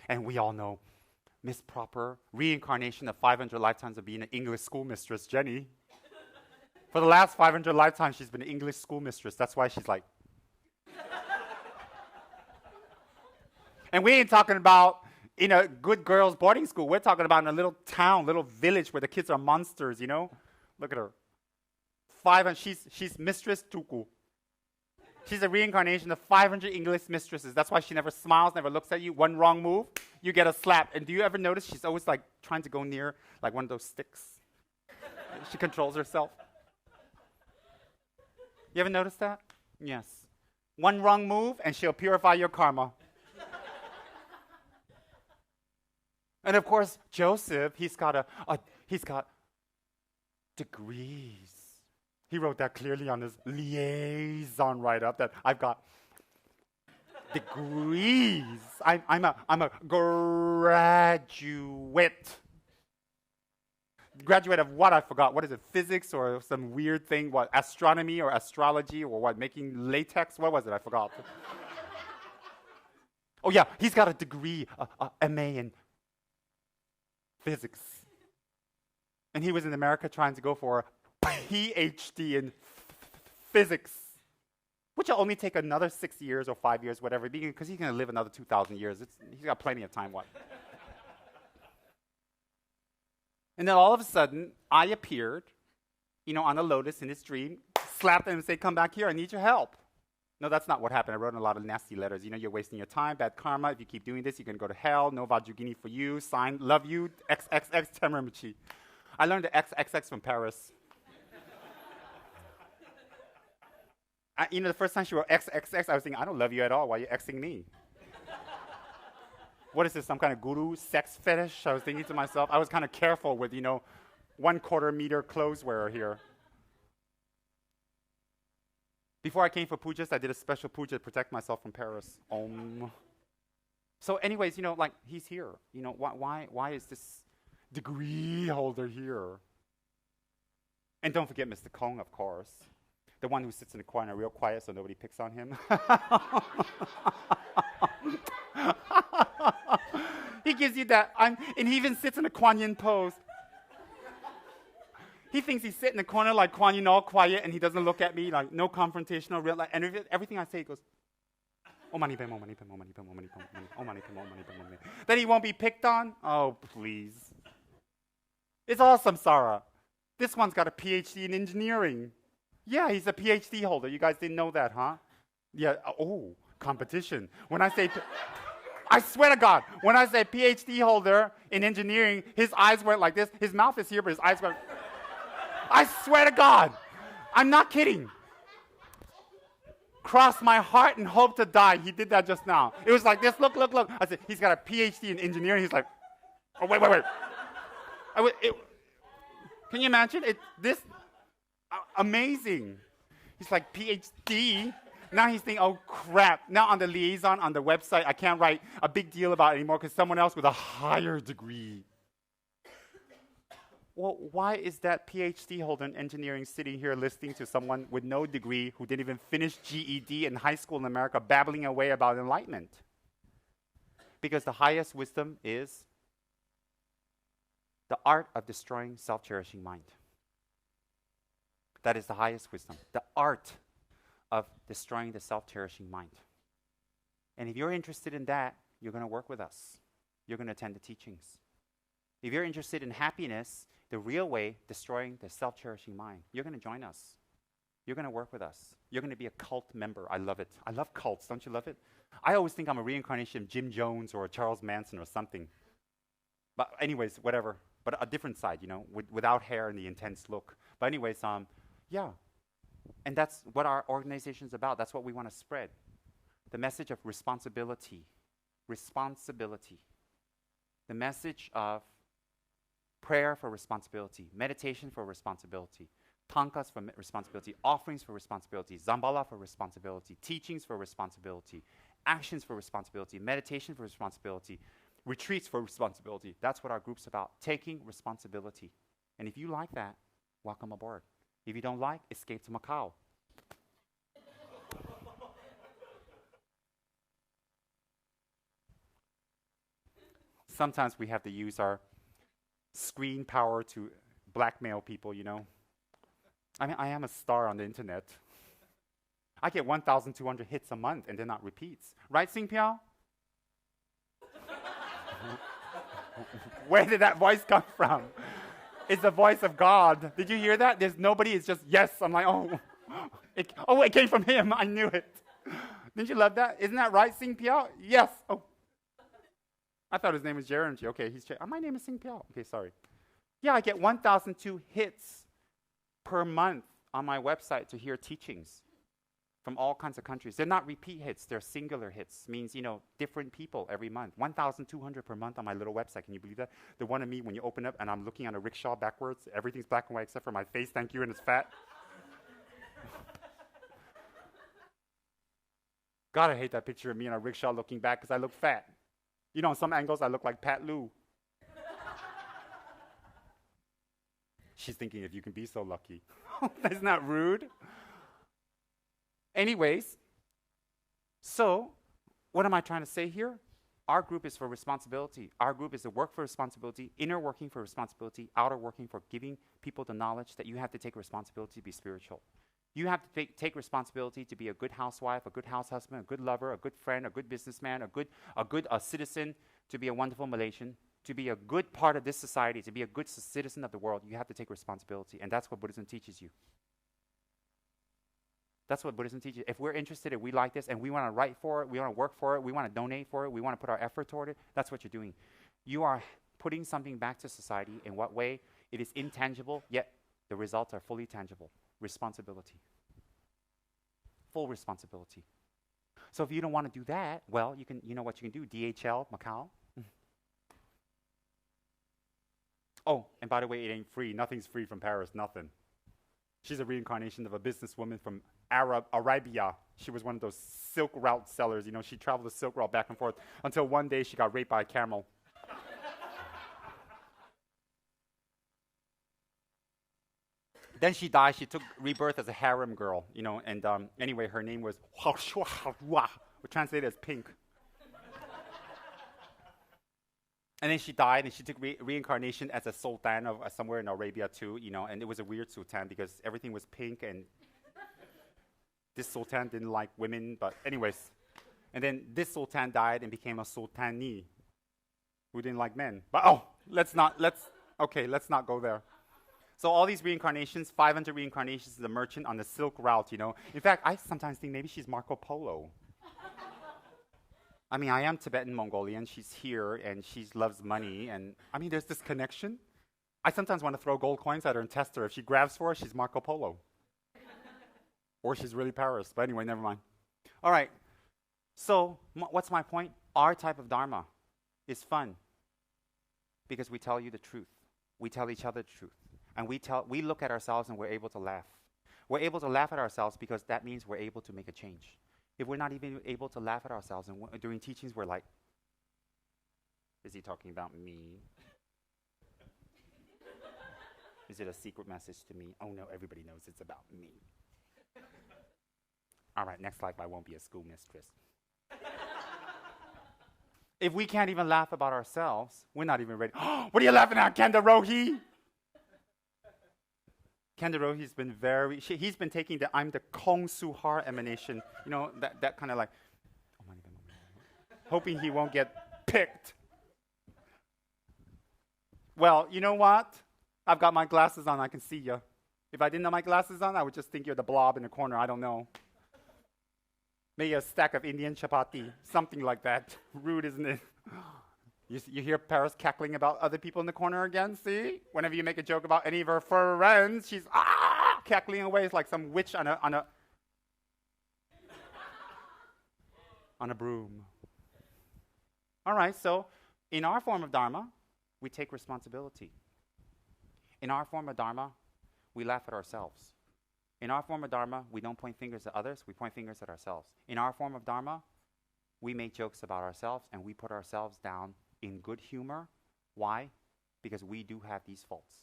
And we all know Miss Proper, reincarnation of 500 lifetimes of being an English schoolmistress, Jenny. For the last 500 lifetimes, she's been an English schoolmistress. That's why she's like. And we ain't talking about in a good girls' boarding school. We're talking about in a little town, little village where the kids are monsters, you know? Look at her. She's Mistress Tuku. She's a reincarnation of 500 English mistresses. That's why she never smiles, never looks at you. One wrong move, you get a slap. And do you ever notice she's always like trying to go near like one of those sticks? She controls herself. You ever notice that? Yes. One wrong move and she'll purify your karma. And of course, Joseph, he's got degrees. He wrote that clearly on his liaison write-up that I've got degrees. I'm a graduate. Graduate of what? I forgot. What is it? Physics or some weird thing? What? Astronomy or astrology or what? Making latex? What was it? I forgot. Oh yeah, he's got a degree, a MA in physics. And he was in America trying to go for a PhD in physics, which will only take another 6 years or 5 years, whatever, because he's going to live another 2,000 years. He's got plenty of time, what? And then all of a sudden, I appeared, on a lotus in his dream, slapped him and said, come back here, I need your help. No, that's not what happened. I wrote a lot of nasty letters. You're wasting your time, bad karma. If you keep doing this, you're going to go to hell. No Vajrayana for you. Signed, love you, XXX Tsem Rinpoche. I learned the XXX from Paris. The first time she wrote XXX, I was thinking, I don't love you at all. Why are you Xing me? What is this, some kind of guru sex fetish? I was thinking to myself. I was kind of careful with, 1/4 meter clothes wearer here. Before I came for pujas, I did a special puja to protect myself from Paris. So anyways, he's here. Why is this degree holder here? And don't forget Mr. Kong, of course. The one who sits in the corner real quiet so nobody picks on him. He gives you that, and he even sits in a Kuan Yin pose. He thinks he's sitting in the corner like Kuan Yin, all quiet, and he doesn't look at me, like no confrontational, real. And everything I say, he goes, oh mani pem, oh mani pem, oh mani pem, oh mani pem, oh mani pem, oh mani pem, oh mani pem. Then he won't be picked on? Oh, please. It's all samsara. This one's got a PhD in engineering. Yeah, he's a PhD holder. You guys didn't know that, huh? Yeah, competition. When I say, I swear to God, when I say PhD holder in engineering, his eyes went like this. His mouth is here, but his eyes went, I swear to God, I'm not kidding. Cross my heart and hope to die. He did that just now. It was like this, look. I said, he's got a PhD in engineering. He's like, oh, wait. Can you imagine? Amazing. He's like, PhD. Now he's thinking, oh, crap. Now on the liaison, on the website, I can't write a big deal about it anymore because someone else with a higher degree. Well, why is that PhD holder in engineering sitting here listening to someone with no degree who didn't even finish GED in high school in America babbling away about enlightenment? Because the highest wisdom is the art of destroying self-cherishing mind. That is the highest wisdom. The art of destroying the self-cherishing mind. And if you're interested in that, you're going to work with us. You're going to attend the teachings. If you're interested in happiness, the real way, destroying the self-cherishing mind, you're going to join us. You're going to work with us. You're going to be a cult member. I love it. I love cults. Don't you love it? I always think I'm a reincarnation of Jim Jones or Charles Manson or something. But anyways, whatever. But a different side, without hair and the intense look. But anyways, yeah. And that's what our organization is about. That's what we want to spread. The message of responsibility. Responsibility. The message of prayer for responsibility, meditation for responsibility, tankas for responsibility, offerings for responsibility, zambala for responsibility, teachings for responsibility, actions for responsibility, meditation for responsibility, retreats for responsibility. That's what our group's about, taking responsibility. And if you like that, welcome aboard. If you don't like, escape to Macau. Sometimes we have to use our screen power to blackmail people, I mean, I am a star on the internet. I get 1,200 hits a month and they're not repeats. Right, Sing Piao? Where did that voice come from? It's the voice of God. Did you hear that? There's nobody, it's just yes. I'm like, it came from him. I knew it. Didn't you love that? Isn't that right, Sing Piao? Yes. Oh. I thought his name was Jeremy. Okay, my name is Sing Piao. Okay, sorry. Yeah, I get 1,002 hits per month on my website to hear teachings from all kinds of countries. They're not repeat hits, they're singular hits. Means, different people every month. 1,200 per month on my little website. Can you believe that? The one of me when you open up and I'm looking on a rickshaw backwards, everything's black and white except for my face, thank you, and it's fat. God, I hate that picture of me in a rickshaw looking back because I look fat. On some angles I look like Pat Lou. She's thinking, if you can be so lucky. That's not rude. Anyways, so what am I trying to say here? Our group is for responsibility. Our group is to work for responsibility, inner working for responsibility, outer working for giving people the knowledge that you have to take responsibility to be spiritual. You have to take responsibility to be a good housewife, a good house husband, a good lover, a good friend, a good businessman, a good citizen, to be a wonderful Malaysian, to be a good part of this society, to be a good citizen of the world. You have to take responsibility, and that's what Buddhism teaches you. That's what Buddhism teaches. If we're interested, if we like this, and we want to write for it, we want to work for it, we want to donate for it, we want to put our effort toward it, that's what you're doing. You are putting something back to society. In what way? It is intangible, yet the results are fully tangible. Responsibility. Full responsibility. So if you don't want to do that, well, you know what you can do? DHL, Macau. Oh, and by the way, it ain't free. Nothing's free from Paris, nothing. She's a reincarnation of a businesswoman from Arabia. She was one of those Silk Route sellers. She traveled the Silk Route back and forth until one day she got raped by a camel. Then she died. She took rebirth as a harem girl, and anyway, her name was translated as pink. And then she died, and she took reincarnation as a sultan of somewhere in Arabia too, and it was a weird sultan because everything was pink, and this sultan didn't like women, but anyways. And then this sultan died and became a sultani who didn't like men. But let's not go there. So all these reincarnations, 500 reincarnations as a merchant on the Silk Route, In fact, I sometimes think maybe she's Marco Polo. I mean, I am Tibetan Mongolian. She's here, and she loves money. And, there's this connection. I sometimes want to throw gold coins at her and test her. If she grabs for it, she's Marco Polo. Or she's really Paris. But anyway, never mind. All right. So what's my point? Our type of Dharma is fun because we tell you the truth. We tell each other the truth. And we look at ourselves and we're able to laugh. We're able to laugh at ourselves because that means we're able to make a change. If we're not even able to laugh at ourselves and during teachings we're like, is he talking about me? Is it a secret message to me? Oh no, everybody knows it's about me. All right, next life I won't be a schoolmistress. If we can't even laugh about ourselves, we're not even ready. What are you laughing at, Kenda Rohi? Kenda Rohi's been he's been taking I'm the Kong Suhar emanation, that kind of like, hoping he won't get picked. Well, you know what? I've got my glasses on, I can see you. If I didn't have my glasses on, I would just think you're the blob in the corner, I don't know. Maybe a stack of Indian chapati, something like that. Rude, isn't it? You hear Paris cackling about other people in the corner again, see? Whenever you make a joke about any of her friends, she's cackling away. It's like some witch on a broom. All right, so in our form of Dharma, we take responsibility. In our form of Dharma, we laugh at ourselves. In our form of Dharma, we don't point fingers at others, we point fingers at ourselves. In our form of Dharma, we make jokes about ourselves and we put ourselves down in good humor. Why? Because we do have these faults.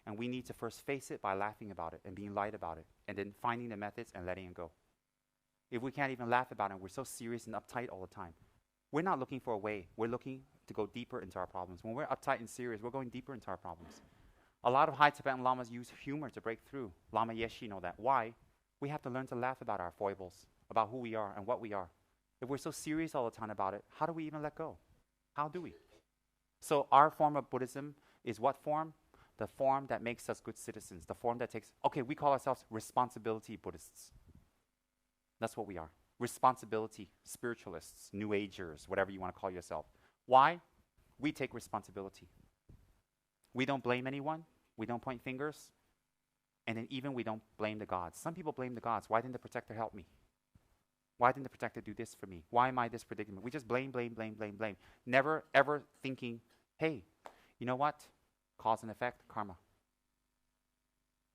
And we need to first face it by laughing about it and being light about it, and then finding the methods and letting it go. If we can't even laugh about it, we're so serious and uptight all the time. We're not looking for a way. We're looking to go deeper into our problems. When we're uptight and serious, we're going deeper into our problems. A lot of high Tibetan lamas use humor to break through. Lama Yeshe know that. Why? We have to learn to laugh about our foibles, about who we are and what we are. If we're so serious all the time about it, how do we even let go? How do we? So our form of Buddhism is what form? The form that makes us good citizens. The form that takes, okay, we call ourselves responsibility Buddhists. That's what we are. Responsibility spiritualists, New Agers, whatever you want to call yourself. Why? We take responsibility. We don't blame anyone. We don't point fingers. And then even we don't blame the gods. Some people blame the gods. Why didn't the protector help me? Why didn't the protector do this for me? Why am I this predicament? We just blame. Never ever thinking, hey, you know what? Cause and effect, karma.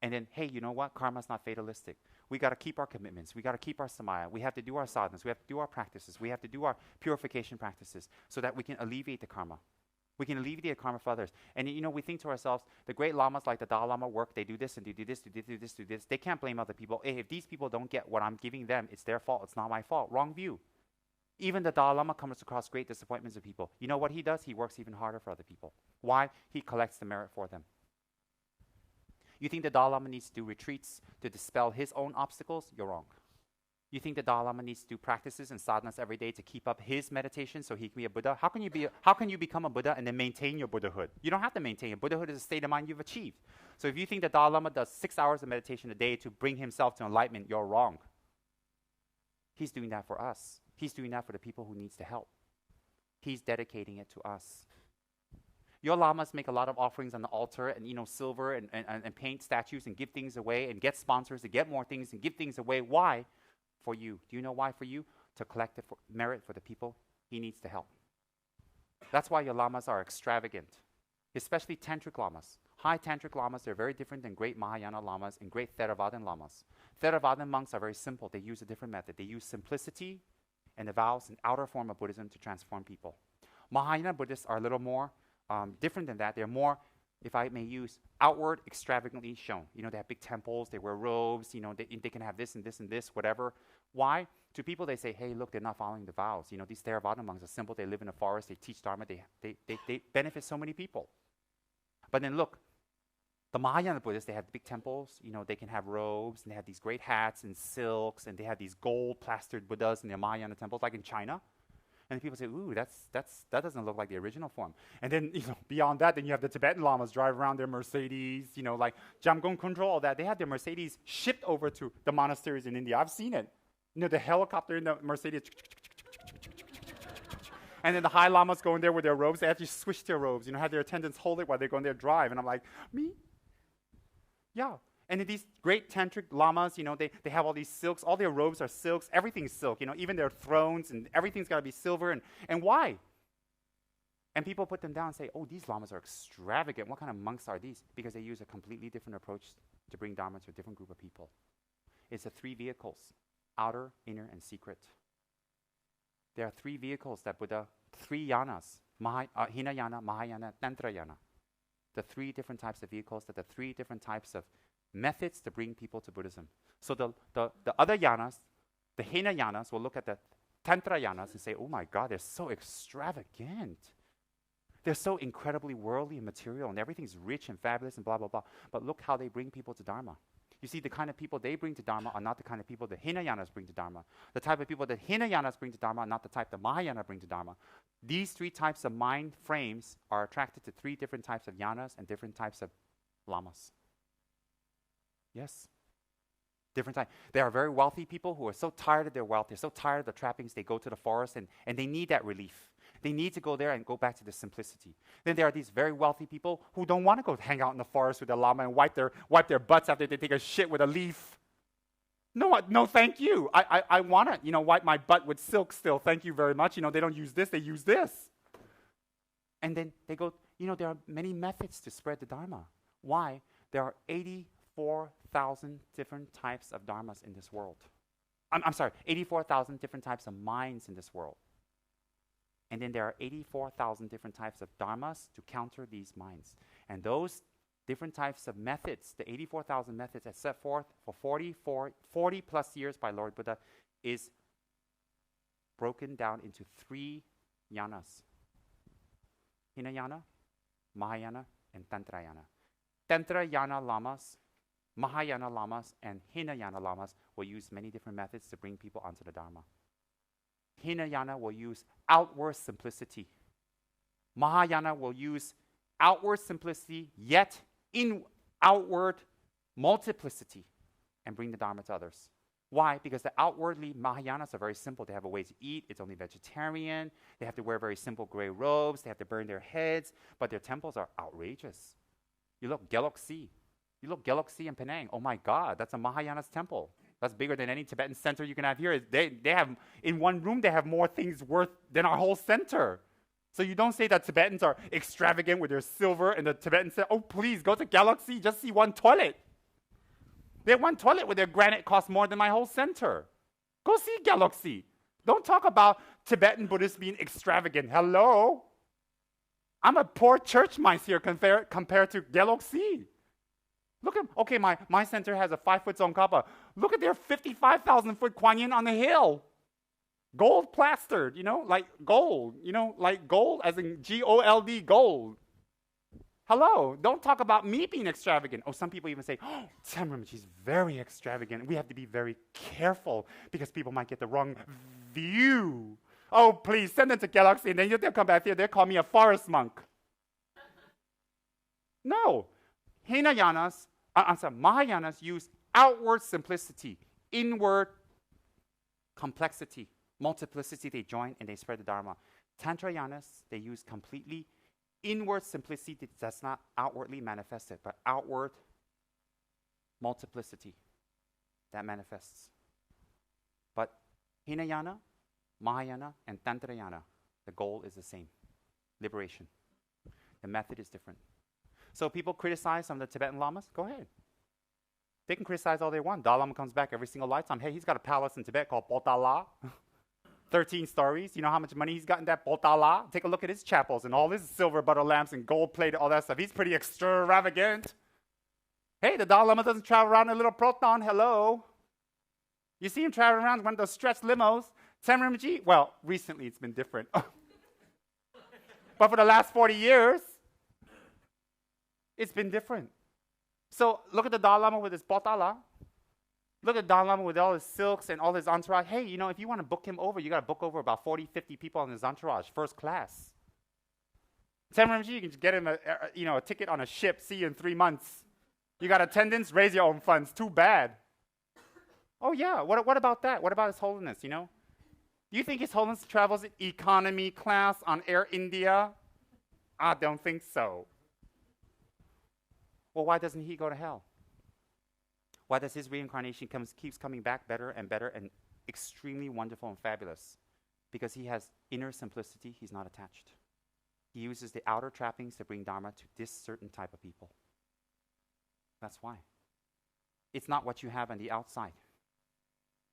And then, hey, you know what? Karma's not fatalistic. We got to keep our commitments. We got to keep our samaya. We have to do our sadhanas. We have to do our practices. We have to do our purification practices so that we can alleviate the karma. We can alleviate karma for others. And we think to ourselves, the great lamas like the Dalai Lama work, they do this and do this. They can't blame other people. Hey, if these people don't get what I'm giving them, it's their fault. It's not my fault. Wrong view. Even the Dalai Lama comes across great disappointments of people. You know what he does? He works even harder for other people. Why? He collects the merit for them. You think the Dalai Lama needs to do retreats to dispel his own obstacles? You're wrong. You think the Dalai Lama needs to do practices and sadhanas every day to keep up his meditation so he can be a Buddha? How can you become a Buddha and then maintain your Buddhahood? You don't have to maintain it. Buddhahood is a state of mind you've achieved. So if you think the Dalai Lama does 6 hours of meditation a day to bring himself to enlightenment, you're wrong. He's doing that for us. He's doing that for the people who needs the help. He's dedicating it to us. Your lamas make a lot of offerings on the altar and, silver and paint statues and give things away and get sponsors to get more things and give things away. Why? For you. Do you know why for you? To collect the merit for the people he needs to help. That's why your lamas are extravagant, especially tantric lamas. High tantric lamas, they're very different than great Mahayana lamas and great Theravadan lamas. Theravadan monks are very simple. They use a different method. They use simplicity and the vows, an outer form of Buddhism to transform people. Mahayana Buddhists are a little more different than that. They're more, if I may use, outward extravagantly shown. They have big temples, they wear robes, they can have this and this and this, whatever. Why? To people they say, hey, look, they're not following the vows. These Theravada monks are simple, they live in a forest, they teach Dharma, they benefit so many people. But then look, the Mahayana Buddhists, they have big temples, they can have robes, and they have these great hats and silks, and they have these gold plastered Buddhas in their Mahayana temples, like in China. And people say, ooh, that doesn't look like the original form. And then, beyond that, then you have the Tibetan lamas drive around their Mercedes, like Jamgon control, all that. They have their Mercedes shipped over to the monasteries in India. I've seen it. The helicopter in the Mercedes. And then the high lamas go in there with their robes. They actually switch their robes, have their attendants hold it while they go in there drive. And I'm like, me? Yeah. And then these great tantric lamas, they have all these silks. All their robes are silks. Everything's silk, even their thrones and everything's got to be silver. And why? And people put them down and say, oh, these lamas are extravagant. What kind of monks are these? Because they use a completely different approach to bring Dharma to a different group of people. It's the 3 vehicles, outer, inner, and secret. There are 3 vehicles that Buddha, 3 yanas, Hinayana, Mahayana, Tantrayana. The 3 different types of vehicles, the 3 different types of methods to bring people to Buddhism. So the other yanas, the Hinayanas, will look at the Tantrayanas and say, oh my God, they're so extravagant. They're so incredibly worldly and material, and everything's rich and fabulous and blah, blah, blah. But look how they bring people to Dharma. You see, the kind of people they bring to Dharma are not the kind of people the Hinayanas bring to Dharma. The type of people that Hinayanas bring to Dharma are not the type that Mahayana bring to Dharma. These 3 types of mind frames are attracted to 3 different types of yanas and different types of lamas. Yes. Different type. There are very wealthy people who are so tired of their wealth, they're so tired of the trappings, they go to the forest and they need that relief. They need to go there and go back to the simplicity. Then there are these very wealthy people who don't want to go hang out in the forest with the lama and wipe their butts after they take a shit with a leaf. No, thank you. I want to, wipe my butt with silk still. Thank you very much. They don't use this, they use this. And then they go, there are many methods to spread the Dharma. Why? There are 84,000 different types of dharmas in this world. I'm sorry, 84,000 different types of minds in this world. And then there are 84,000 different types of dharmas to counter these minds. And those different types of methods, the 84,000 methods as set forth for 40 plus years by Lord Buddha, is broken down into 3 yanas. Hinayana, Mahayana, and Tantrayana. Tantrayana lamas, Mahayana lamas, and Hinayana lamas will use many different methods to bring people onto the Dharma. Hinayana will use outward simplicity. Mahayana will use outward simplicity, yet in outward multiplicity, and bring the Dharma to others. Why? Because the outwardly Mahayanas are very simple. They have a way to eat. It's only vegetarian. They have to wear very simple gray robes. They have to burn their heads. But their temples are outrageous. You look Galaxy. You look Galaxy in Penang. Oh my God, that's a Mahayana's temple. That's bigger than any Tibetan center you can have here. They have, in one room, they have more things worth than our whole center. So you don't say that Tibetans are extravagant with their silver and the Tibetans say, oh, please, go to Galaxy, just see one toilet. They have one toilet with their granite costs more than my whole center. Go see Galaxy. Don't talk about Tibetan Buddhists being extravagant. Hello? I'm a poor church mice here compared to Galaxy. Look at, okay, my center has a 5-foot Tsongkhapa. Look at their 55,000-foot Kuan Yin on the hill. Gold plastered, like gold, like gold as in G-O-L-D, gold. Hello, don't talk about me being extravagant. Oh, some people even say, oh, Tsem Rinpoche is very extravagant. We have to be very careful because people might get the wrong view. Oh, please, send them to Galaxy and then they'll come back here. They'll call me a forest monk. No. Mahayanas use outward simplicity, inward complexity, multiplicity. They join and they spread the Dharma. Tantrayanas, they use completely inward simplicity that's not outwardly manifested, but outward multiplicity that manifests. But Hinayana, Mahayana, and Tantrayana, the goal is the same, liberation. The method is different. So people criticize some of the Tibetan lamas, go ahead. They can criticize all they want. Dalai Lama comes back every single lifetime. Hey, he's got a palace in Tibet called Potala. 13 stories. You know how much money he's got in that Potala? Take a look at his chapels and all his silver butter lamps and gold plated, all that stuff. He's pretty extravagant. Hey, the Dalai Lama doesn't travel around in a little proton. Hello. You see him traveling around one of those stretched limos. Tsem Rinpoche, well, recently it's been different. But for the last 40 years, it's been different. So look at the Dalai Lama with his Potala. Look at Dalai Lama with all his silks and all his entourage. Hey, if you want to book him over, you got to book over about 40, 50 people on his entourage, first class. Tsem Rinpoche, you can get him a ticket on a ship, see you in 3 months. You got attendance, raise your own funds. Too bad. Oh yeah, what about that? What about His Holiness, Do you think His Holiness travels in economy class on Air India? I don't think so. Well, why doesn't he go to hell? Why does his reincarnation keeps coming back better and better and extremely wonderful and fabulous? Because he has inner simplicity, he's not attached. He uses the outer trappings to bring Dharma to this certain type of people. That's why. It's not what you have on the outside.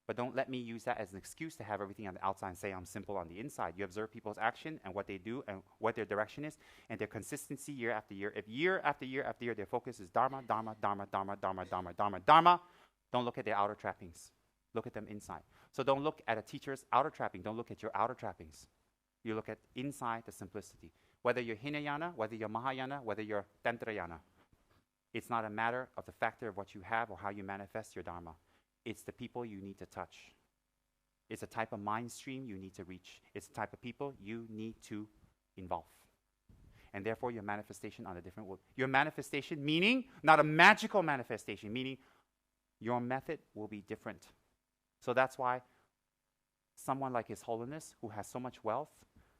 But don't let me use that as an excuse to have everything on the outside and say I'm simple on the inside. You observe people's action and what they do and what their direction is and their consistency year after year. If year after year after year their focus is Dharma, Dharma, Dharma, Dharma, Dharma, Dharma, Dharma, Dharma, don't look at their outer trappings. Look at them inside. So don't look at a teacher's outer trapping. Don't look at your outer trappings. You look at inside the simplicity. Whether you're Hinayana, whether you're Mahayana, whether you're Tantrayana. It's not a matter of the factor of what you have or how you manifest your Dharma. It's the people you need to touch. It's a type of mind stream you need to reach. It's the type of people you need to involve. And therefore your manifestation on a different world. Your manifestation meaning, not a magical manifestation, meaning your method will be different. So that's why someone like His Holiness who has so much wealth,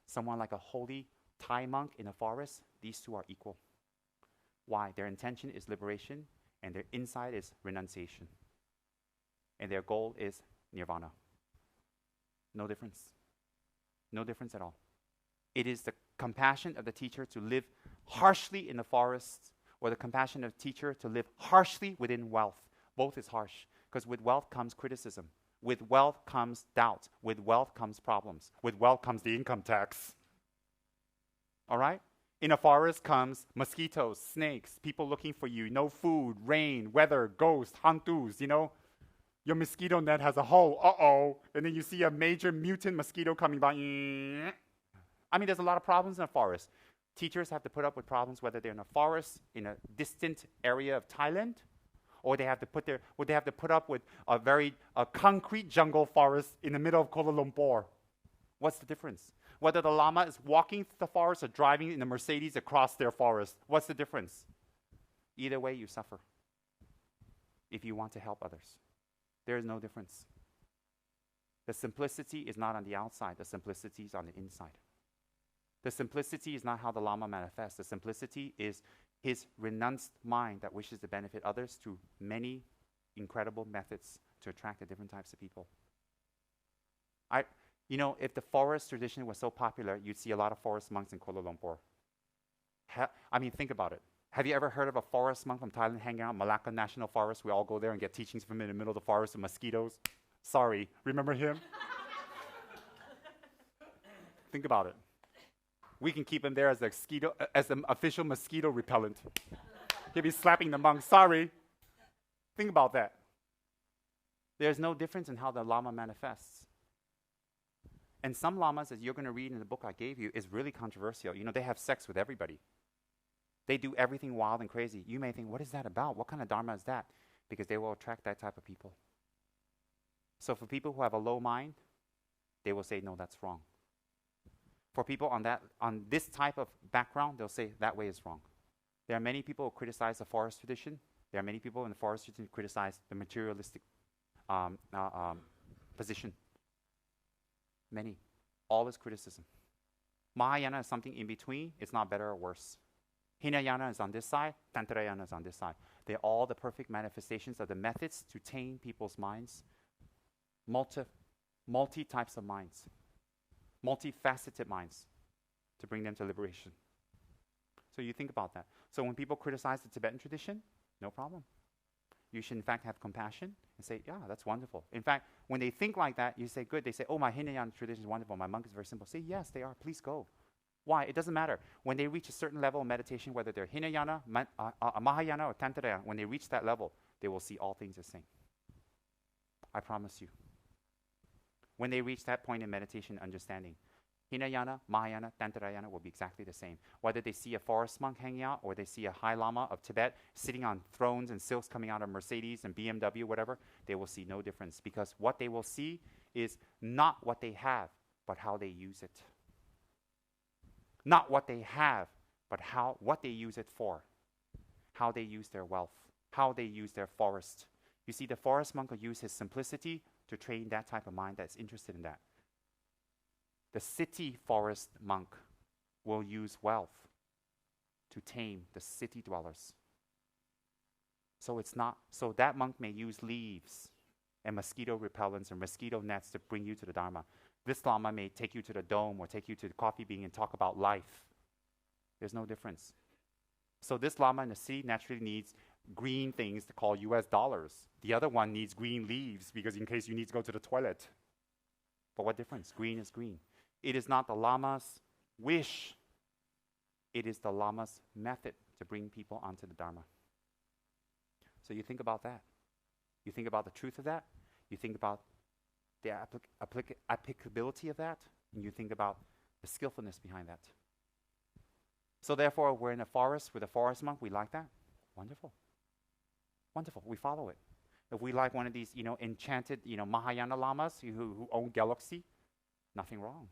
someone like a holy Thai monk in a forest, these two are equal. Why? Their intention is liberation and their inside is renunciation. And their goal is nirvana. No difference. No difference at all. It is the compassion of the teacher to live harshly in the forest or the compassion of the teacher to live harshly within wealth. Both is harsh because with wealth comes criticism. With wealth comes doubt. With wealth comes problems. With wealth comes the income tax. All right? In a forest comes mosquitoes, snakes, people looking for you, no food, rain, weather, ghosts, hantus, Your mosquito net has a hole, and then you see a major mutant mosquito coming by. I mean, there's a lot of problems in a forest. Teachers have to put up with problems whether they're in a forest in a distant area of Thailand, or they have to put up with a very concrete jungle forest in the middle of Kuala Lumpur. What's the difference? Whether the Lama is walking through the forest or driving in a Mercedes across their forest, what's the difference? Either way, you suffer if you want to help others. There is no difference. The simplicity is not on the outside. The simplicity is on the inside. The simplicity is not how the Lama manifests. The simplicity is his renounced mind that wishes to benefit others through many incredible methods to attract the different types of people. If the forest tradition was so popular, you'd see a lot of forest monks in Kuala Lumpur. Think about it. Have you ever heard of a forest monk from Thailand hanging out in Malacca National Forest? We all go there and get teachings from him in the middle of the forest with mosquitoes. Sorry, remember him? Think about it. We can keep him there as an official mosquito repellent. He'll be slapping the monks. Sorry. Think about that. There's no difference in how the Lama manifests. And some Lamas, as you're going to read in the book I gave you, is really controversial. They have sex with everybody. They do everything wild and crazy. You may think, what is that about? What kind of Dharma is that? Because they will attract that type of people. So for people who have a low mind, they will say, no, that's wrong. For people on this type of background, they'll say that way is wrong. There are many people who criticize the forest tradition. There are many people in the forest tradition who criticize the materialistic position. Many. All is criticism. Mahayana is something in between. It's not better or worse. Hinayana is on this side. Tantrayana is on this side. They're all the perfect manifestations of the methods to tame people's minds. Multi types of minds. Multifaceted minds to bring them to liberation. So you think about that. So when people criticize the Tibetan tradition, no problem. You should in fact have compassion and say, yeah, that's wonderful. In fact, when they think like that, you say, good. They say, oh, my Hinayana tradition is wonderful. My monk is very simple. Say, yes, they are. Please go. Why? It doesn't matter. When they reach a certain level of meditation, whether they're Hinayana, Mahayana, or Tantrayana, when they reach that level, they will see all things the same. I promise you. When they reach that point in meditation understanding, Hinayana, Mahayana, Tantrayana will be exactly the same. Whether they see a forest monk hanging out or they see a high lama of Tibet sitting on thrones and silks coming out of Mercedes and BMW, whatever, they will see no difference, because what they will see is not what they have, but how they use it. Not what they have, but what they use it for. How they use their wealth. How they use their forest. You see, the forest monk will use his simplicity to train that type of mind that's interested in that. The city forest monk will use wealth to tame the city dwellers. So that monk may use leaves and mosquito repellents and mosquito nets to bring you to the Dharma. This Lama may take you to the dome or take you to the coffee bean and talk about life. There's no difference. So this Lama in the city naturally needs green things to call US dollars. The other one needs green leaves because in case you need to go to the toilet. But what difference? Green is green. It is not the Lama's wish. It is the Lama's method to bring people onto the Dharma. So you think about that. You think about the truth of that. You think about the applicability of that. And you think about the skillfulness behind that. So therefore, we're in a forest with a forest monk. We like that. Wonderful. Wonderful. We follow it. If we like one of these, enchanted, Mahayana lamas who own galaxy, nothing wrong.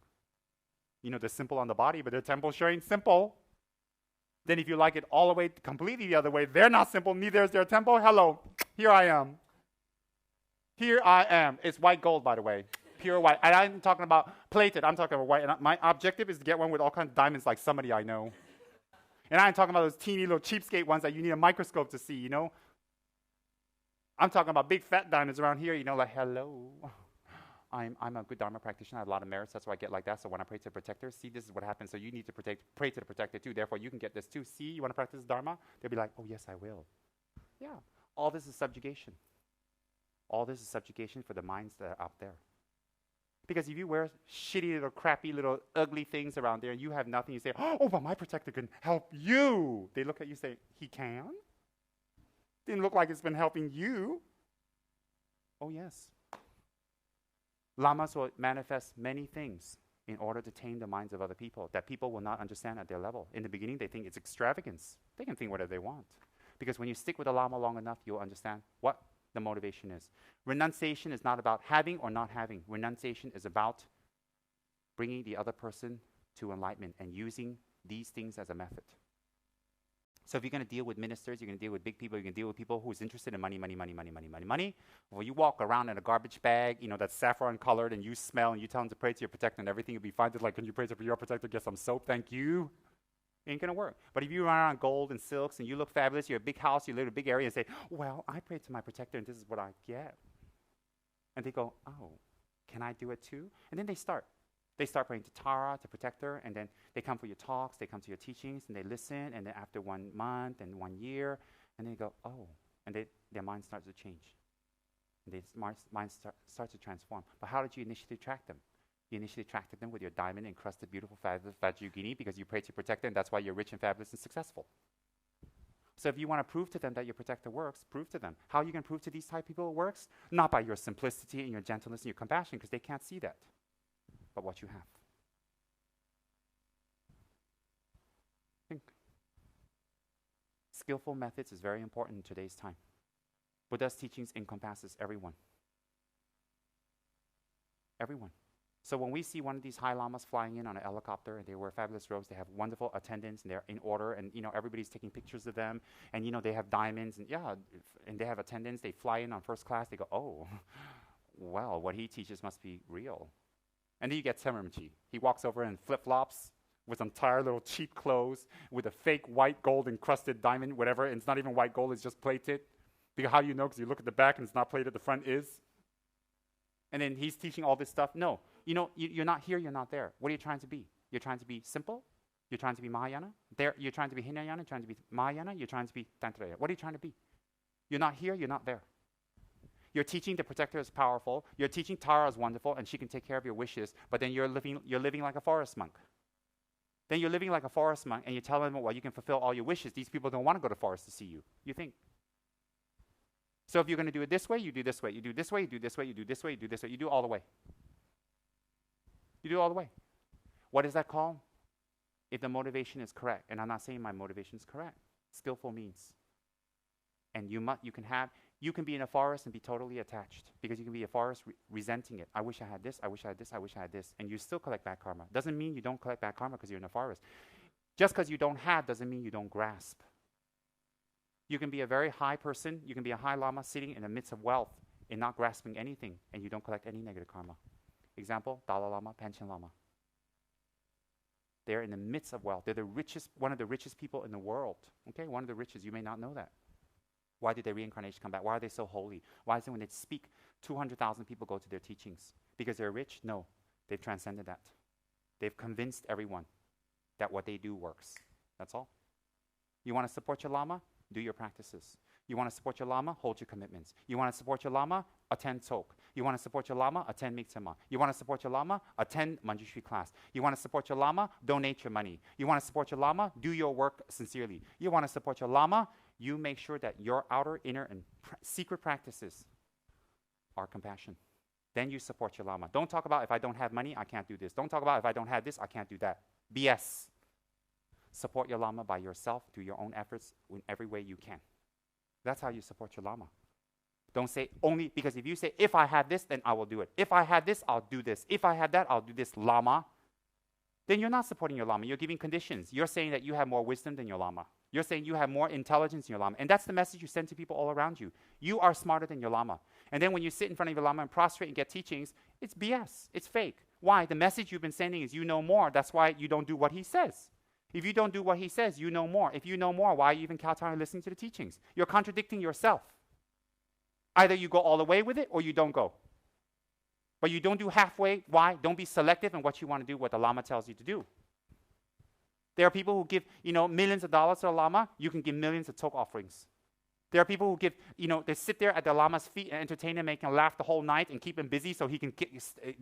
They're simple on the body, but their temple sure ain't simple. Then if you like it all the way, completely the other way, they're not simple, neither is their temple. Hello, here I am. Here I am. It's white gold, by the way. Pure white. And I'm talking about plated. I'm talking about white. And my objective is to get one with all kinds of diamonds like somebody I know. And I'm talking about those teeny little cheapskate ones that you need a microscope to see, I'm talking about big fat diamonds around here, like, hello. I'm a good Dharma practitioner. I have a lot of merits. That's why I get like that. So when I pray to the protector, see, this is what happens. So you need to pray to the protector too. Therefore, you can get this too. See, you want to practice Dharma? They'll be like, oh, yes, I will. Yeah. All this is subjugation. All this is subjugation for the minds that are out there. Because if you wear shitty little, crappy little, ugly things around there and you have nothing, you say, oh, but my protector can help you. They look at you and say, he can? Didn't look like it's been helping you. Oh, yes. Lamas will manifest many things in order to tame the minds of other people that people will not understand at their level. In the beginning, they think it's extravagance. They can think whatever they want. Because when you stick with the Lama long enough, you'll understand what the motivation is. Renunciation is not about having or not having. Renunciation is about bringing the other person to enlightenment and using these things as a method. So if you're going to deal with ministers, you're going to deal with big people, you're going to deal with people who's interested in money, money, money, money, money, money, money. Well, you walk around in a garbage bag, that's saffron colored, and you smell, and you tell them to pray to your protector, and everything will be fine. They're like, can you pray to your protector? Get some soap, thank you. Ain't going to work. But if you run around gold and silks, and you look fabulous, you're a big house, you live in a big area, and say, well, I pray to my protector, and this is what I get. And they go, oh, can I do it too? And then they start. They start praying to Tara, to protect her, and then they come for your talks, they come to your teachings, and they listen, and then after 1 month and 1 year, and then they go, oh, and their mind starts to change. And their mind starts to transform. But how did you initially attract them? You initially attracted them with your diamond-encrusted, beautiful, fabulous Vajrayogini because you prayed to your protector, and that's why you're rich and fabulous and successful. So if you want to prove to them that your protector works, prove to them. How are you going to prove to these type of people it works? Not by your simplicity and your gentleness and your compassion, because they can't see that. But what you have. Think. Skillful methods is very important in today's time. Buddha's teachings encompasses everyone. Everyone. So when we see one of these high lamas flying in on a helicopter, and they wear fabulous robes, they have wonderful attendants, and they're in order, and everybody's taking pictures of them, and they have diamonds, and and they have attendants, they fly in on first class, they go, oh, well, what he teaches must be real. And then you get Tsem Rinpoche. He walks over in flip-flops with some tired little cheap clothes with a fake white gold encrusted diamond, whatever, and it's not even white gold, it's just plated. Because how do you know? Because you look at the back and it's not plated, the front is. And then he's teaching all this stuff. No, you're not here, you're not there. What are you trying to be? You're trying to be simple? You're trying to be Mahayana? You're trying to be Hinayana, you're trying to be Mahayana, you're trying to be Tantrayana. What are you trying to be? You're not here, you're not there. You're teaching the protector is powerful. You're teaching Tara is wonderful, and she can take care of your wishes. But then you're living like a forest monk. Then you're living like a forest monk, and you're telling them, well, you can fulfill all your wishes. These people don't want to go to the forest to see you. You think. So if you're going to do it this way, you do this way. You do this way, you do this way, you do this way, you do this way. You do all the way. You do all the way. What does that call? If the motivation is correct, and I'm not saying my motivation is correct. Skillful means. And you can be in a forest and be totally attached, because you can be a forest resenting it. I wish I had this, I wish I had this, I wish I had this. And you still collect bad karma. Doesn't mean you don't collect bad karma because you're in a forest. Just because you don't have doesn't mean you don't grasp. You can be a very high person, you can be a high lama sitting in the midst of wealth and not grasping anything, and you don't collect any negative karma. Example, Dalai Lama, Panchen Lama. They're in the midst of wealth. They're the richest, one of the richest people in the world. Okay, one of the richest. You may not know that. Why did their reincarnation come back? Why are they so holy? Why is it when they speak, 200,000 people go to their teachings? Because they're rich? No. They've transcended that. They've convinced everyone that what they do works. That's all. You want to support your Lama? Do your practices. You want to support your Lama? Hold your commitments. You want to support your Lama? Attend Tok. You want to support your Lama? Attend Miktsema. You want to support your Lama? Attend Manjushri class. You want to support your Lama? Donate your money. You want to support your Lama? Do your work sincerely. You want to support your Lama? You make sure that your outer, inner, and secret practices are compassion. Then you support your Lama. Don't talk about, if I don't have money, I can't do this. Don't talk about, if I don't have this, I can't do that. BS. Support your Lama by yourself, do your own efforts in every way you can. That's how you support your Lama. Don't say only, because if you say, if I have this, then I will do it. If I have this, I'll do this. If I have that, I'll do this, Lama. Then you're not supporting your Lama. You're giving conditions. You're saying that you have more wisdom than your Lama. You're saying you have more intelligence in your Lama. And that's the message you send to people all around you. You are smarter than your Lama. And then when you sit in front of your Lama and prostrate and get teachings, it's BS. It's fake. Why? The message you've been sending is you know more. That's why you don't do what he says. If you don't do what he says, you know more. If you know more, why are you even kowtowing listening to the teachings? You're contradicting yourself. Either you go all the way with it or you don't go. But you don't do halfway. Why? Don't be selective in what you want to do, what the Lama tells you to do. There are people who give, millions of dollars to a Lama. You can give millions of Tok offerings. There are people who give, they sit there at the Lama's feet and entertain him, make him laugh the whole night and keep him busy so he can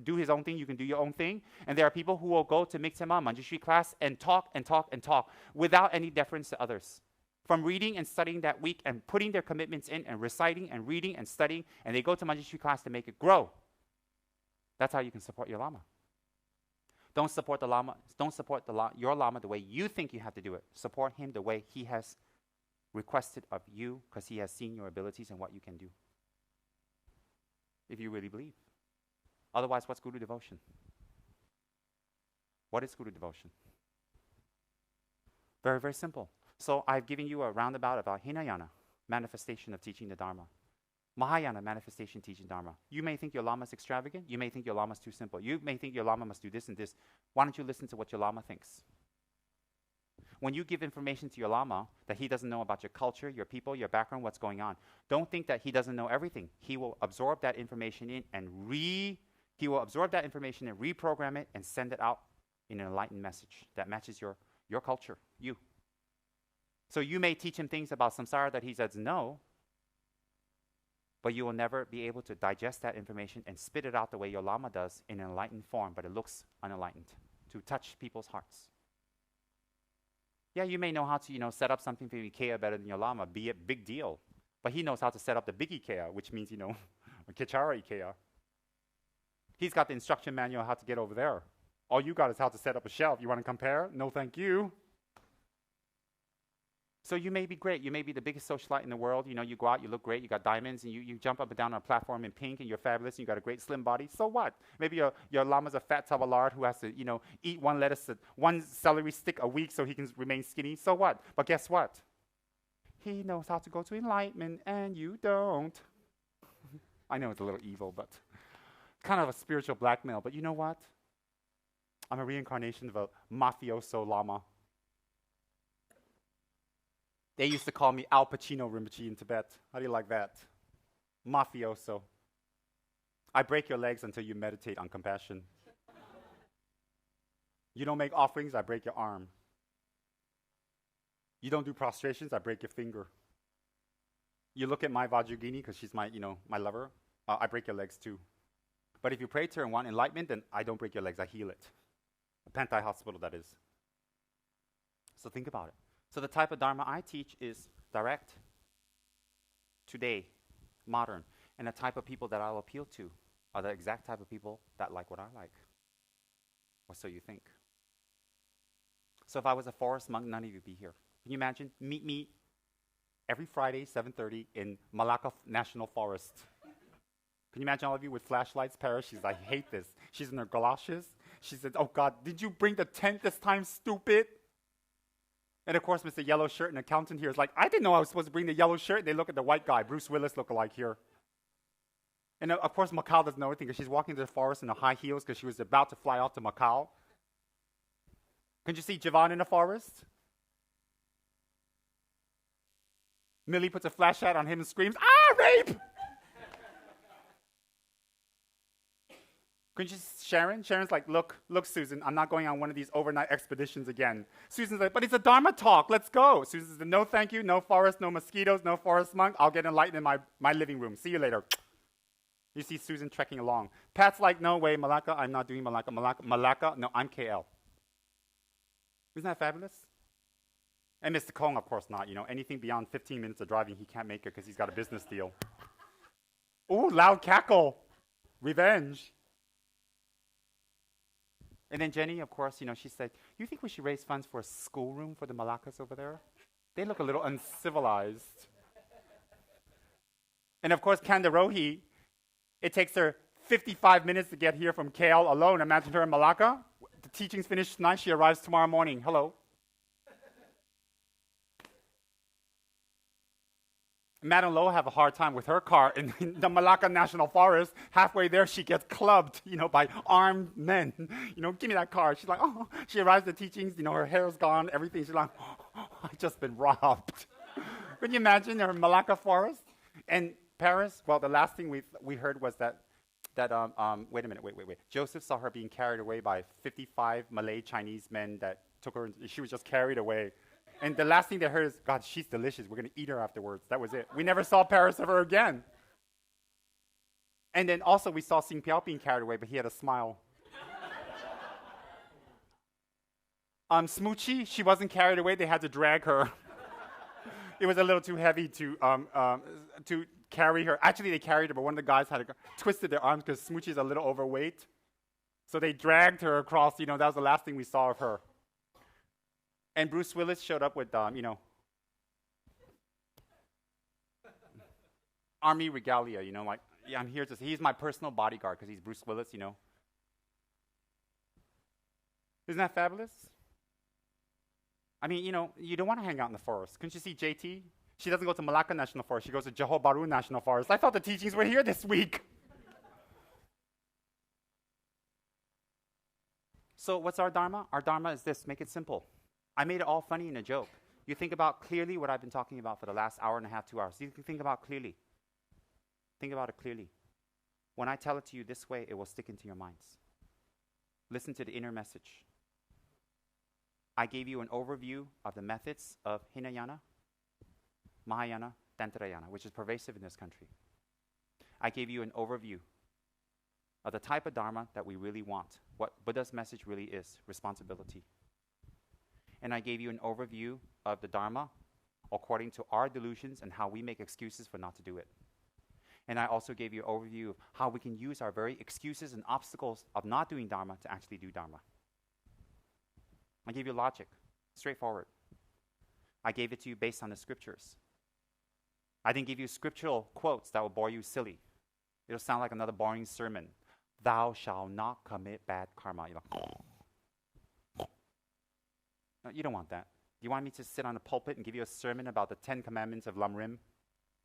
do his own thing. You can do your own thing. And there are people who will go to Miktsema, Manjushri class and talk and talk and talk without any deference to others. From reading and studying that week and putting their commitments in and reciting and reading and studying, and they go to Manjushri class to make it grow. That's how you can support your Lama. Don't support the Lama. Don't support your Lama the way you think you have to do it. Support him the way he has requested of you, because he has seen your abilities and what you can do. If you really believe. Otherwise, what's Guru devotion? What is Guru devotion? Very, very simple. So I've given you a roundabout about Hinayana, manifestation of teaching the Dharma. Mahayana, manifestation teaching Dharma. You may think your Lama is extravagant. You may think your Lama is too simple. You may think your Lama must do this and this. Why don't you listen to what your Lama thinks? When you give information to your Lama that he doesn't know about your culture, your people, your background, what's going on, don't think that he doesn't know everything. He will absorb that information and reprogram it and send it out in an enlightened message that matches your culture, you. So you may teach him things about samsara that he says no, but you will never be able to digest that information and spit it out the way your Lama does in an enlightened form, but it looks unenlightened, to touch people's hearts. Yeah, you may know how to, set up something for Ikea better than your Lama, be a big deal. But he knows how to set up the big Ikea, which means, a Kichara Ikea. He's got the instruction manual how to get over there. All you got is how to set up a shelf. You want to compare? No, thank you. So you may be great. You may be the biggest socialite in the world. You go out, you look great, you got diamonds, and you jump up and down on a platform in pink, and you're fabulous, and you got a great slim body. So what? Maybe your Lama's a fat tabalard who has to, eat one celery stick a week so he can remain skinny. So what? But guess what? He knows how to go to enlightenment, and you don't. I know it's a little evil, but kind of a spiritual blackmail. But you know what? I'm a reincarnation of a Mafioso Lama. They used to call me Al Pacino Rinpoche in Tibet. How do you like that? Mafioso. I break your legs until you meditate on compassion. You don't make offerings, I break your arm. You don't do prostrations, I break your finger. You look at my Vajragini, because she's my lover, I break your legs too. But if you pray to her and want enlightenment, then I don't break your legs, I heal it. A Pantai hospital, that is. So think about it. So the type of Dharma I teach is direct, today, modern. And the type of people that I'll appeal to are the exact type of people that like what I like. Or so you think. So if I was a forest monk, none of you would be here. Can you imagine? Meet me every Friday, 7:30 in Malacca National Forest. Can you imagine all of you with flashlights? Paris, she's like, I hate this. She's in her galoshes. She said, oh God, did you bring the tent this time, stupid? And of course, Mr. Yellow Shirt, an accountant here, is like, I didn't know I was supposed to bring the yellow shirt. They look at the white guy, Bruce Willis lookalike here. And of course, Macau doesn't know anything because she's walking to the forest in her high heels because she was about to fly off to Macau. Can you see Javon in the forest? Millie puts a flashlight on him and screams, ah, rape! Couldn't you see Sharon? Sharon's like, look, Susan, I'm not going on one of these overnight expeditions again. Susan's like, but it's a Dharma talk, let's go. Susan says, no thank you, no forest, no mosquitoes, no forest monk. I'll get enlightened in my living room. See you later. You see Susan trekking along. Pat's like, no way, Malacca, I'm not doing Malacca. Malacca, no, I'm KL. Isn't that fabulous? And Mr. Kong, of course not. Anything beyond 15 minutes of driving, he can't make it because he's got a business deal. Ooh, loud cackle. Revenge. And then Jenny, of course, she said, you think we should raise funds for a schoolroom for the Malaccas over there? They look a little uncivilized. And of course, Kandarohi, it takes her 55 minutes to get here from KL alone. Imagine her in Malacca. The teaching's finished tonight. She arrives tomorrow morning. Hello. Madame Lo have a hard time with her car in the Malacca National Forest. Halfway there, she gets clubbed, by armed men. Give me that car. She's like, oh. She arrives at the teachings, her hair's gone, everything. She's like, oh, I've just been robbed. Can you imagine her Malacca Forest? And Paris, well, the last thing we heard was that wait a minute, wait. Joseph saw her being carried away by 55 Malay Chinese men that took her, she was just carried away. And the last thing they heard is, God, she's delicious. We're going to eat her afterwards. That was it. We never saw Paris ever again. And then also we saw Sing Piao being carried away, but he had a smile. Smoochie, she wasn't carried away. They had to drag her. It was a little too heavy to carry her. Actually, they carried her, but one of the guys had twisted their arms because Smoochie's a little overweight. So they dragged her across, that was the last thing we saw of her. And Bruce Willis showed up with, army regalia, like, yeah, I'm here to he's my personal bodyguard because he's Bruce Willis, Isn't that fabulous? I mean, you don't want to hang out in the forest. Couldn't you see JT? She doesn't go to Malacca National Forest. She goes to Johor Bahru National Forest. I thought the teachings were here this week. So what's our Dharma? Our Dharma is this. Make it simple. I made it all funny in a joke. You think about clearly what I've been talking about for the last hour and a half, 2 hours. You can think about clearly. Think about it clearly. When I tell it to you this way, it will stick into your minds. Listen to the inner message. I gave you an overview of the methods of Hinayana, Mahayana, Tantrayana, which is pervasive in this country. I gave you an overview of the type of Dharma that we really want, what Buddha's message really is, responsibility. And I gave you an overview of the Dharma according to our delusions and how we make excuses for not to do it. And I also gave you an overview of how we can use our very excuses and obstacles of not doing Dharma to actually do Dharma. I gave you logic, straightforward. I gave it to you based on the scriptures. I didn't give you scriptural quotes that will bore you silly. It'll sound like another boring sermon. Thou shalt not commit bad karma. No, you don't want that. You want me to sit on a pulpit and give you a sermon about the 10 commandments of Lam Rim?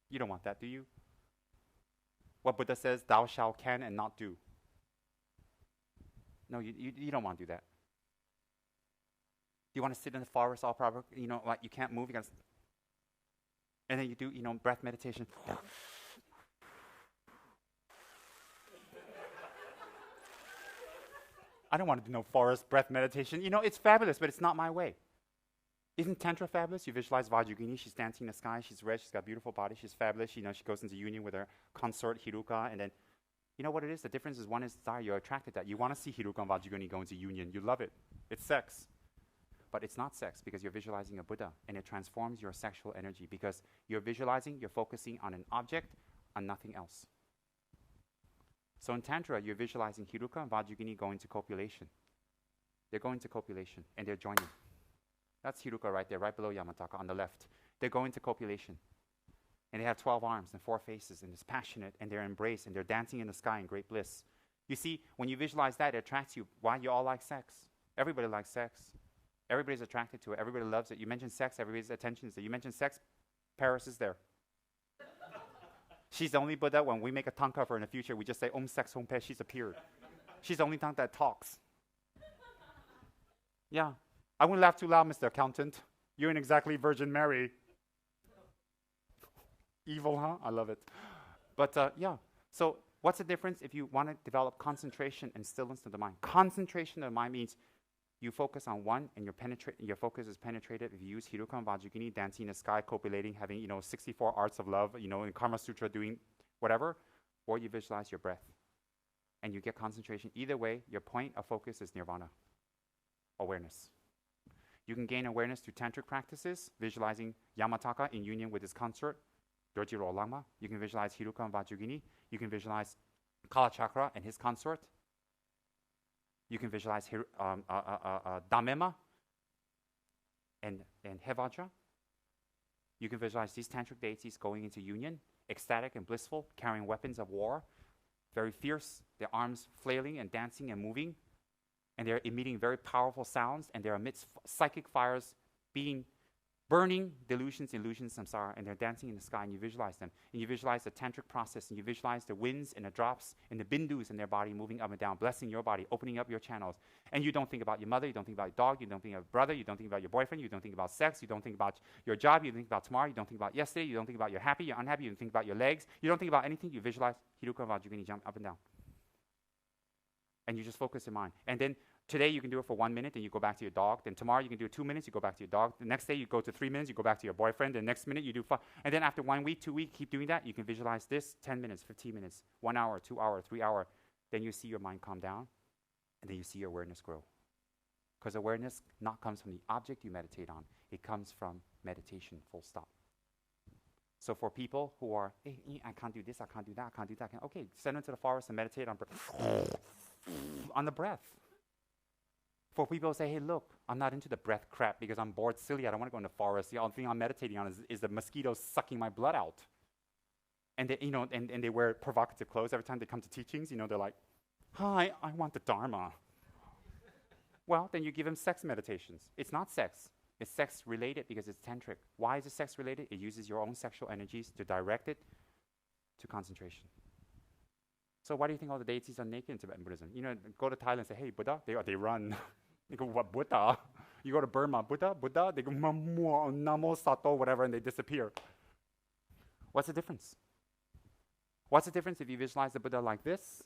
You don't want that, do you? What Buddha says, thou shalt can and not do. No, you don't want to do that. You want to sit in the forest all proper, like you can't move, and then you do, breath meditation. I don't want to do no forest breath meditation. It's fabulous, but it's not my way. Isn't Tantra fabulous? You visualize Vajrayogini, she's dancing in the sky, she's red, she's got a beautiful body, she's fabulous. She goes into union with her consort, Hiruka, and then, you know what it is? The difference is one is desire, you're attracted to that. You want to see Hiruka and Vajrayogini go into union. You love it. It's sex. But it's not sex because you're visualizing a Buddha, and it transforms your sexual energy because you're visualizing, you're focusing on an object, on nothing else. So in Tantra, you're visualizing Hiruka and Vajrayogini going to copulation. They're going to copulation, and they're joining. That's Hiruka right there, right below Yamataka on the left. They're going to copulation. And they have 12 arms and 4 faces, and it's passionate, and they're embraced, and they're dancing in the sky in great bliss. You see, when you visualize that, it attracts you. Why? You all like sex. Everybody likes sex. Everybody's attracted to it. Everybody loves it. You mention sex, everybody's attention is there. You mention sex, Paris is there. She's the only Buddha, when we make a tanka for her in the future, we just say, Om sex, Om pe, she's appeared. She's the only tongue that talks. Yeah. I wouldn't laugh too loud, Mr. Accountant. You ain't exactly Virgin Mary. Evil, huh? I love it. But yeah. So what's the difference if you want to develop concentration and stillness of the mind? Concentration of the mind means you focus on one, and your focus is penetrated. If you use Hiruka and Vajrayogini, dancing in the sky, copulating, having 64 arts of love, in Karma Sutra doing whatever, or you visualize your breath, and you get concentration. Either way, your point of focus is nirvana, awareness. You can gain awareness through tantric practices, visualizing Yamataka in union with his consort, Dorjiro Lama. You can visualize Hiruka and Vajrayogini. You can visualize Kalachakra and his consort. You can visualize Dhammema and Hevajra. You can visualize these tantric deities going into union, ecstatic and blissful, carrying weapons of war, very fierce, their arms flailing and dancing and moving, and they're emitting very powerful sounds, and they're amidst psychic fires being burning delusions, illusions, samsara, and they're dancing in the sky, and you visualize them. And you visualize the tantric process, and you visualize the winds and the drops and the bindus in their body moving up and down, blessing your body, opening up your channels. And you don't think about your mother, you don't think about your dog, you don't think about your brother, you don't think about your boyfriend, you don't think about sex, you don't think about your job, you don't think about tomorrow, you don't think about yesterday, you don't think about you're happy, you're unhappy, you don't think about your legs, you don't think about anything, you visualize Hiruka and Vajrayogini jump up and down. And you just focus your mind. And then today you can do it for 1 minute, and you go back to your dog. Then tomorrow you can do it 2 minutes, you go back to your dog. The next day you go to 3 minutes, you go back to your boyfriend. The next minute you do 5. And then after 1 week, 2 weeks, keep doing that. You can visualize this 10 minutes, 15 minutes, 1 hour, 2 hour, 3 hour. Then you see your mind calm down, and then you see your awareness grow. Because awareness not comes from the object you meditate on. It comes from meditation, full stop. So for people who are, hey, I can't do this, I can't do that, I can't do that. Okay, send them to the forest and meditate on breath. on the breath. For people who say, hey, look, I'm not into the breath crap because I'm bored silly. I don't want to go in the forest. The only thing I'm meditating on is the mosquitoes sucking my blood out. And they, and they wear provocative clothes every time they come to teachings. They're like, hi, I want the Dharma. Well, then you give them sex meditations. It's not sex. It's sex related because it's tantric. Why is it sex related? It uses your own sexual energies to direct it to concentration. So why do you think all the deities are naked in Tibetan Buddhism? Go to Thailand and say, hey, Buddha, they run. They go, what, Buddha? You go to Burma, Buddha? They go, Namo Sato, whatever, and they disappear. What's the difference? What's the difference if you visualize the Buddha like this?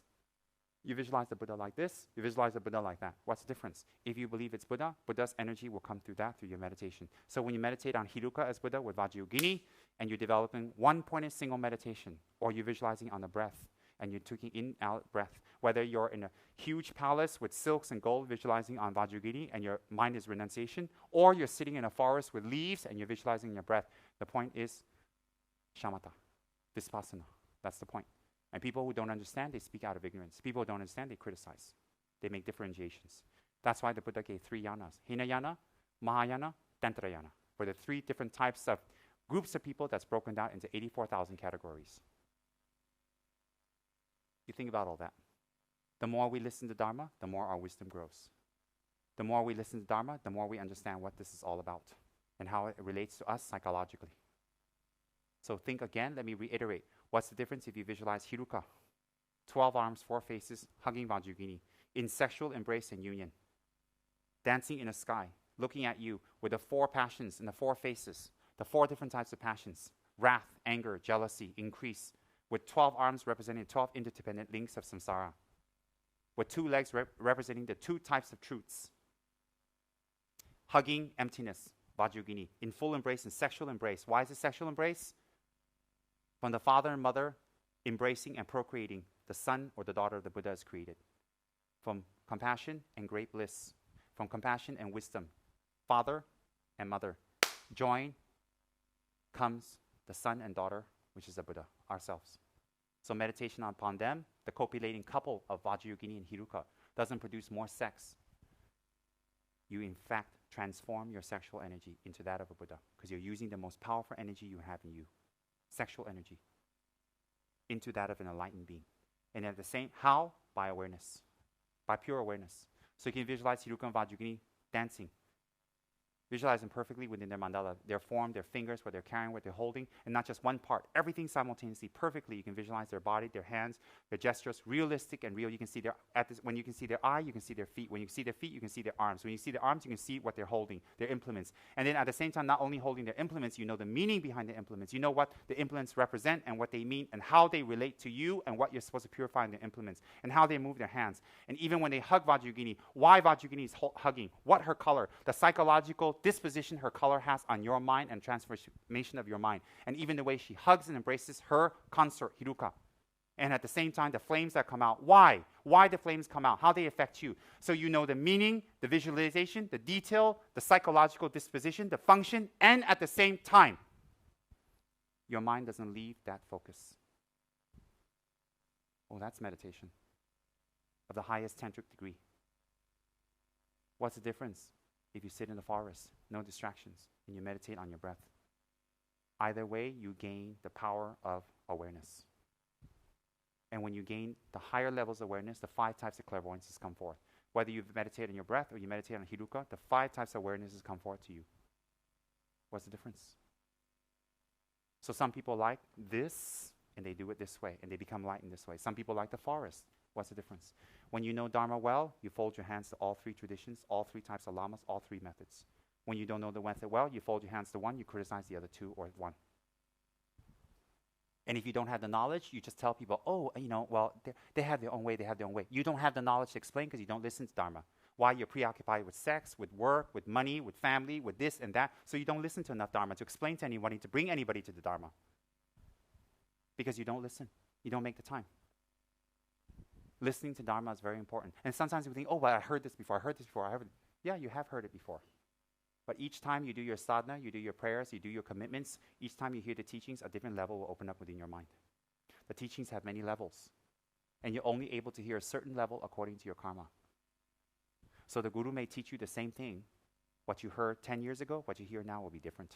You visualize the Buddha like this, you visualize the Buddha like that. What's the difference? If you believe it's Buddha, Buddha's energy will come through that, through your meditation. So when you meditate on Hiruka as Buddha with Vajrayogini, and you're developing one-pointed single meditation, or you're visualizing on the breath, and you're taking in, out breath. Whether you're in a huge palace with silks and gold visualizing on Vajrayogini and your mind is renunciation, or you're sitting in a forest with leaves and you're visualizing your breath. The point is shamatha, vipassana. That's the point. And people who don't understand, they speak out of ignorance. People who don't understand, they criticize. They make differentiations. That's why the Buddha gave 3 yanas. Hinayana, Mahayana, Tantrayana. For the 3 different types of groups of people that's broken down into 84,000 categories. You think about all that. The more we listen to Dharma, the more our wisdom grows. The more we listen to Dharma, the more we understand what this is all about and how it relates to us psychologically. So think again, let me reiterate. What's the difference if you visualize Hiruka? 12 arms, 4 faces, hugging Vajrayogini, in sexual embrace and union. Dancing in the sky, looking at you with the 4 passions and the 4 faces, the 4 different types of passions. Wrath, anger, jealousy, increase. With 12 arms representing 12 interdependent links of samsara. With 2 legs representing the 2 types of truths. Hugging emptiness, Vajrayogini, in full embrace and sexual embrace. Why is it sexual embrace? From the father and mother embracing and procreating, the son or the daughter of the Buddha is created. From compassion and great bliss. From compassion and wisdom, father and mother. Join comes the son and daughter, which is the Buddha, ourselves. So meditation upon them, the copulating couple of Vajrayogini and Hiruka, doesn't produce more sex. You in fact transform your sexual energy into that of a Buddha because you're using the most powerful energy you have in you, sexual energy, into that of an enlightened being. And at the same, how? By awareness, by pure awareness. So you can visualize Hiruka and Vajrayogini dancing. Visualize them perfectly within their mandala, their form, their fingers, what they're carrying, what they're holding, and not just one part. Everything simultaneously, perfectly. You can visualize their body, their hands, their gestures, realistic and real. You can see when you can see their eye, you can see their feet. When you see their feet, you can see their arms. When you see their arms, you can see what they're holding, their implements. And then at the same time, not only holding their implements, you know the meaning behind the implements. You know what the implements represent and what they mean and how they relate to you and what you're supposed to purify in the implements and how they move their hands. And even when they hug Vajrayogini, why Vajrayogini is hugging, what her color, the psychological disposition her color has on your mind and transformation of your mind. And even the way she hugs and embraces her consort, Hiruka. And at the same time, the flames that come out. Why? Why the flames come out? How they affect you. So you know the meaning, the visualization, the detail, the psychological disposition, the function, and at the same time, your mind doesn't leave that focus. Oh, that's meditation of the highest tantric degree. What's the difference? If you sit in the forest, no distractions, and you meditate on your breath. Either way, you gain the power of awareness. And when you gain the higher levels of awareness, the 5 types of clairvoyances come forth. Whether you meditate on your breath or you meditate on Hiruka, the 5 types of awarenesses come forth to you. What's the difference? So some people like this, and they do it this way, and they become light in this way. Some people like the forest. What's the difference? When you know Dharma well, you fold your hands to all 3 traditions, all 3 types of lamas, all 3 methods. When you don't know the method well, you fold your hands to one, you criticize the other 2 or 1. And if you don't have the knowledge, you just tell people, oh, well, they have their own way, they have their own way. You don't have the knowledge to explain because you don't listen to Dharma. Why? You're preoccupied with sex, with work, with money, with family, with this and that. So you don't listen to enough Dharma to explain to anybody, to bring anybody to the Dharma. Because you don't listen. You don't make the time. Listening to Dharma is very important. And sometimes we think, oh, well, I heard this before. Yeah, you have heard it before. But each time you do your sadhana, you do your prayers, you do your commitments, each time you hear the teachings, a different level will open up within your mind. The teachings have many levels. And you're only able to hear a certain level according to your karma. So the Guru may teach you the same thing. What you heard 10 years ago, what you hear now will be different.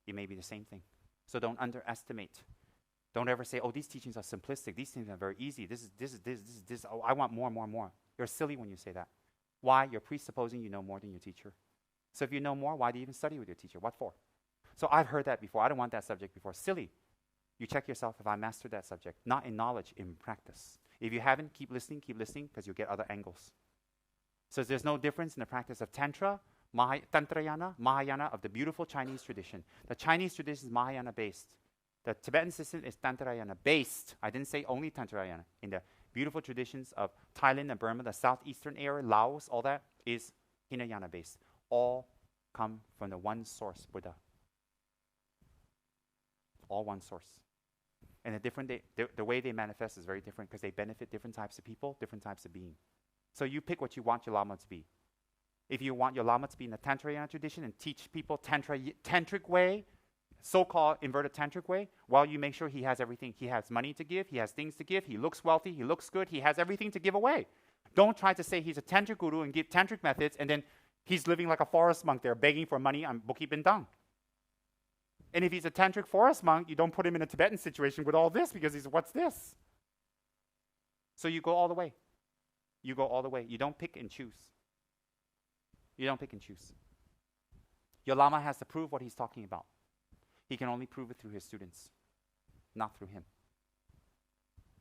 It may be the same thing. So don't underestimate. Don't ever say, oh, these teachings are simplistic. These things are very easy. This. Oh, I want more. You're silly when you say that. Why? You're presupposing you know more than your teacher. So if you know more, why do you even study with your teacher? What for? So I've heard that before. I don't want that subject before. Silly. You check yourself if I mastered that subject. Not in knowledge, in practice. If you haven't, keep listening, because you'll get other angles. So there's no difference in the practice of Tantra, Tantrayana, Mahayana, of the beautiful Chinese tradition. The Chinese tradition is Mahayana based. The Tibetan system is Tantrayana based. I didn't say only Tantrayana. In the beautiful traditions of Thailand and Burma, the southeastern area, Laos, all that is Hinayana based. All come from the one source, Buddha. All one source. And the way they manifest is very different because they benefit different types of people, different types of being. So you pick what you want your Lama to be. If you want your Lama to be in the Tantrayana tradition and teach people tantric way, so-called inverted tantric way, well, you make sure he has everything. He has money to give, he has things to give, he looks wealthy, he looks good, he has everything to give away. Don't try to say he's a tantric guru and give tantric methods and then he's living like a forest monk there begging for money on Bukit Bintang. And if he's a tantric forest monk, you don't put him in a Tibetan situation with all this because he's, what's this? So you go all the way. You go all the way. You don't pick and choose. You don't pick and choose. Your Lama has to prove what he's talking about. He can only prove it through his students, not through him.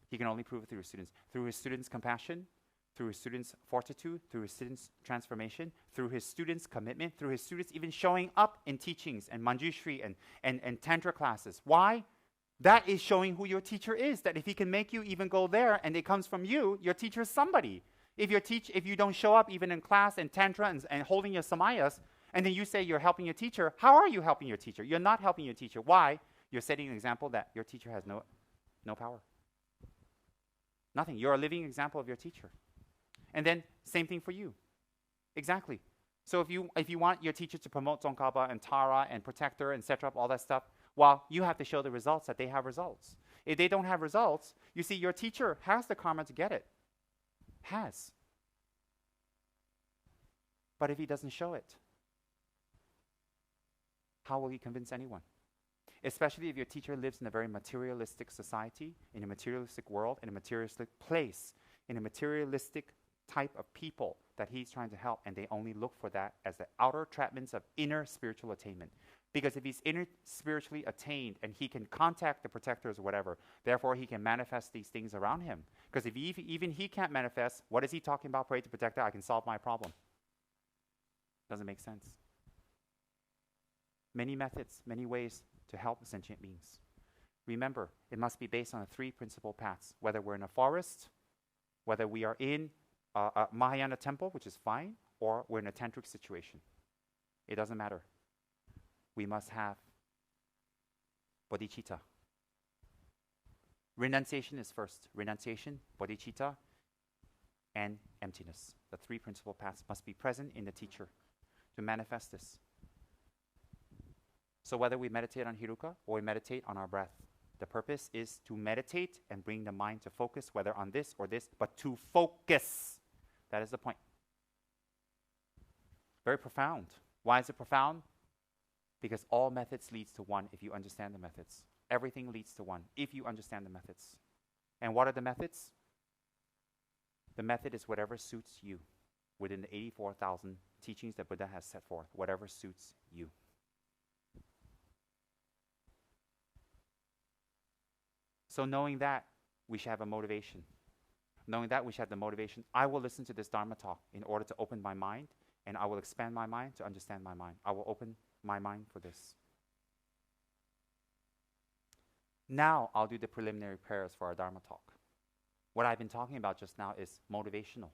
He can only prove it through his students. Through his students' compassion, through his students' fortitude, through his students' transformation, through his students' commitment, through his students even showing up in teachings and Manjushri and Tantra classes. Why? That is showing who your teacher is, that if he can make you even go there and it comes from you, your teacher is somebody. If you don't show up even in class and Tantra and holding your samayas, and then you say you're helping your teacher, how are you helping your teacher? You're not helping your teacher. Why? You're setting an example that your teacher has no power. Nothing. You're a living example of your teacher. And then same thing for you. Exactly. So if you want your teacher to promote Tsongkhapa and Tara and Protector and set up all that stuff, well, you have to show the results that they have results. If they don't have results, you see, your teacher has the karma to get it. Has. But if he doesn't show it, how will he convince anyone? Especially if your teacher lives in a very materialistic society, in a materialistic world, in a materialistic place, in a materialistic type of people that he's trying to help, and they only look for that as the outer trapments of inner spiritual attainment. Because if he's inner spiritually attained and he can contact the protectors or whatever, therefore he can manifest these things around him. Because if even he can't manifest, what is he talking about? Pray to protector, I can solve my problem. Doesn't make sense. Many methods, many ways to help sentient beings. Remember, it must be based on the three principal paths. Whether we're in a forest, whether we are in a Mahayana temple, which is fine, or we're in a tantric situation. It doesn't matter. We must have bodhicitta. Renunciation is first. Renunciation, bodhicitta, and emptiness. The three principal paths must be present in the teacher to manifest this. So whether we meditate on Hiruka or we meditate on our breath, the purpose is to meditate and bring the mind to focus, whether on this or this, but to focus. That is the point. Very profound. Why is it profound? Because all methods leads to one if you understand the methods. Everything leads to one if you understand the methods. And what are the methods? The method is whatever suits you within the 84,000 teachings that Buddha has set forth, whatever suits you. So knowing that, we should have a motivation. Knowing that, we should have the motivation. I will listen to this Dharma talk in order to open my mind, and I will expand my mind to understand my mind. I will open my mind for this. Now I'll do the preliminary prayers for our Dharma talk. What I've been talking about just now is motivational.